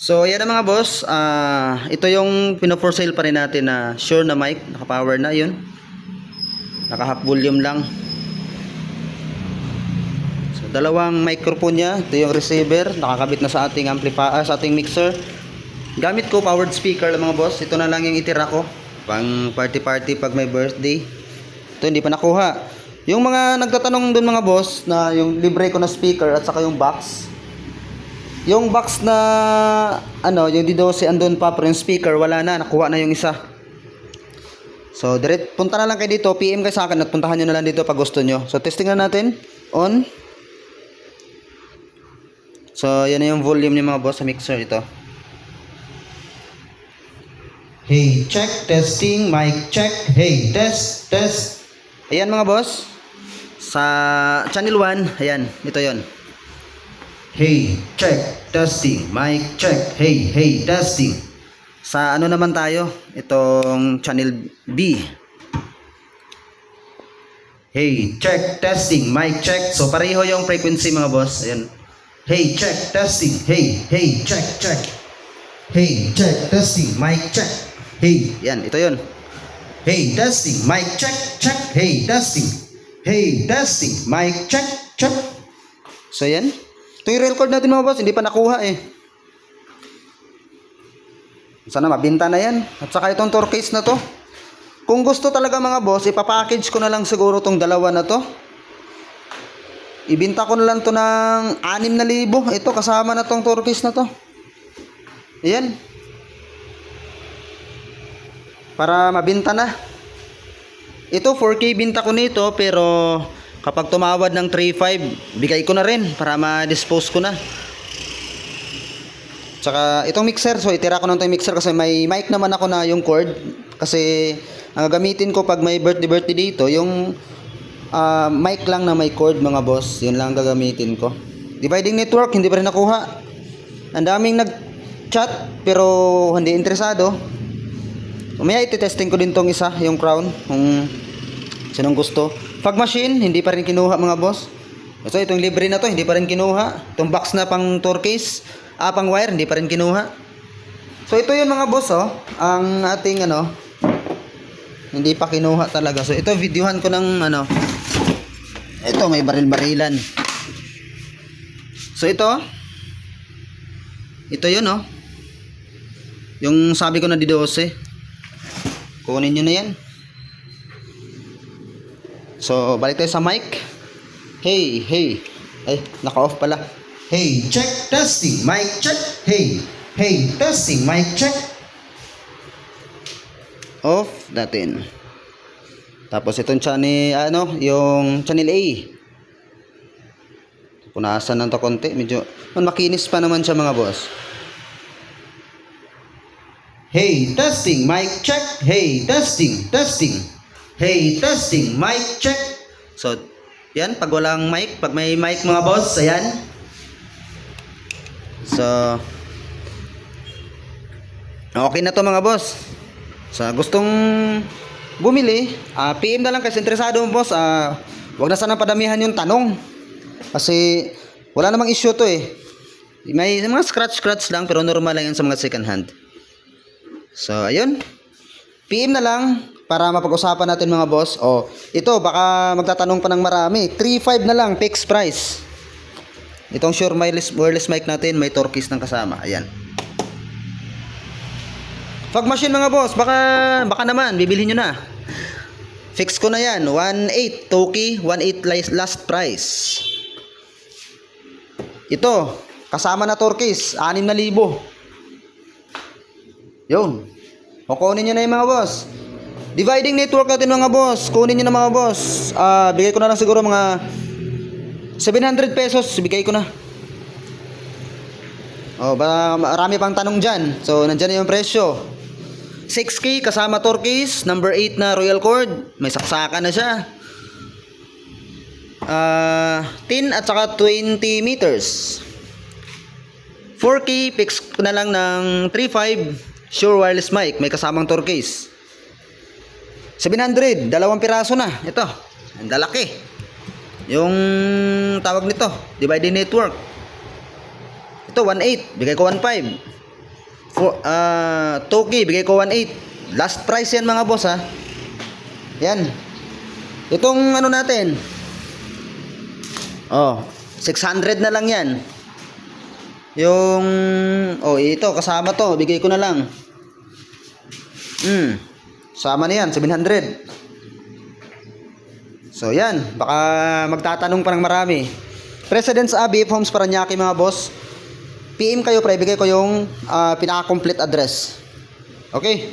So, yan na mga boss. Ito yung pino-for sale pa rin natin na Shure na mic. Naka-power na yun. Naka-half volume lang. So, dalawang microphone niya. Ito yung receiver. Nakakabit na sa ating amplifier, sa ating mixer. Gamit ko powered speaker lang mga boss. Ito na lang yung itira ko. Pang party-party pag may birthday. Ito hindi pa nakuha. Yung mga nagtatanong dun mga boss na yung libre ko na speaker at saka yung box. Yung box na yung D12 andun pa pero yung speaker wala na, nakuha na yung isa. So direct punta na lang kayo dito, PM kayo sa akin at puntahan nyo na lang dito pag gusto nyo. So testing na natin. On. So yan na yung volume niya mga boss sa mixer ito. Hey, check, testing, mic check. Hey, test, test. Ayan mga boss. Sa channel 1, ayan, ito yon. Hey, check, testing, mic check. Hey, hey, testing. Sa ano naman tayo? Itong channel B. Hey, check, testing, mic check. So pareho yung frequency mga boss. Ayan. Hey, check, testing. Hey, hey, check, check. Hey, check, testing, mic check. Hey, yan, ito yon. Hey, testing, mic check, check. Hey, testing. Hey, testing, mic check, check. So yan. Ito yung record natin mga boss, hindi pa nakuha eh. Sana mabinta na yan. At saka itong tour case na to. Kung gusto talaga mga boss, ipapackage ko na lang siguro tong dalawa na to. Ibinta ko na lang to ng 6,000. Ito kasama na tong tour case na to. Ayan. Para mabinta na. Ito 4K binta ko nito pero kapag tumawad ng 3.5, bigay ko na rin para ma-dispose ko na. Tsaka itong mixer, so itira ko na itong mixer kasi may mic naman ako na yung cord. Kasi ang gagamitin ko pag may birthday dito, yung mic lang na may cord mga boss. Yun lang gagamitin ko. Dividing network, hindi pa rin nakuha. Ang daming nag-chat pero hindi interesado. Umaya iti-testing ko din tong isa, yung crown, kung sinong gusto. Fog machine, hindi pa rin kinuha mga boss. So itong libre na to, hindi pa rin kinuha. Itong box na pang tour case, pang wire, hindi pa rin kinuha. So ito yun mga boss, ang ating hindi pa kinuha talaga. So ito, videohan ko ng ito may baril-barilan. So ito yun yung sabi ko na D12. Kunin nyo na yan. So, balik tayo sa mic. Hey, hey. Ay, naka-off pala. Hey, check, testing, mic check. Hey, hey, testing, mic check. Off natin. Tapos itong channel, yung channel A. Punasan lang to konti. Medyo, makinis pa naman siya mga boss. Hey, testing, mic check. Hey, testing, testing. Hey, testing, mic check. So, yan, pag walang mic, pag may mic mga boss, ayan. So, okay na to mga boss. So, gustong bumili, PM na lang kasi interesado mo boss. Wag na sana padamihan yung tanong. Kasi, wala namang issue to eh. May mga scratch lang, pero normal lang yan sa mga second hand. So, ayun. PM na lang para mapag-usapan natin mga boss. Ito, baka magtatanong pa ng marami. 3.5 na lang, fixed price. Itong Shure wireless mic natin, may tour case ng kasama. Ayan. Fog machine mga boss, baka naman, bibilhin nyo na. Fix ko na yan. 1.8, Toki, 1.8 last price. Ito, kasama na tour case, 6,000. Yun. Kukunin nyo na yung mga boss. Dividing network natin mga boss. Kunin nyo na mga boss. Bigay ko na lang siguro mga 700 pesos. Bigay ko na. Marami pang tanong dyan. So, nandyan na yung presyo. 6K kasama tour case. Number 8 na royal cord. May saksakan na siya. 10 at saka 20 meters. 4K, fix ko na lang ng 3.5. Shure wireless mic, may kasamang tour case. 700, dalawang piraso na. Ito, ang lalaki. Yung tawag nito, dividing network. Ito 1.8, bigay ko 1.5. 2K, bigay ko 1.8. Last price yan mga boss ha. Yan. Itong ano natin. 600 na lang yan. Yung ito kasama to, bigay ko na lang. Sama na yan, 700. So yan, baka magtatanong pa ng marami. President's Abbey, Homes Paranaque mga boss. PM kayo pre, bigay ko yung pinaka-complete address. Okay?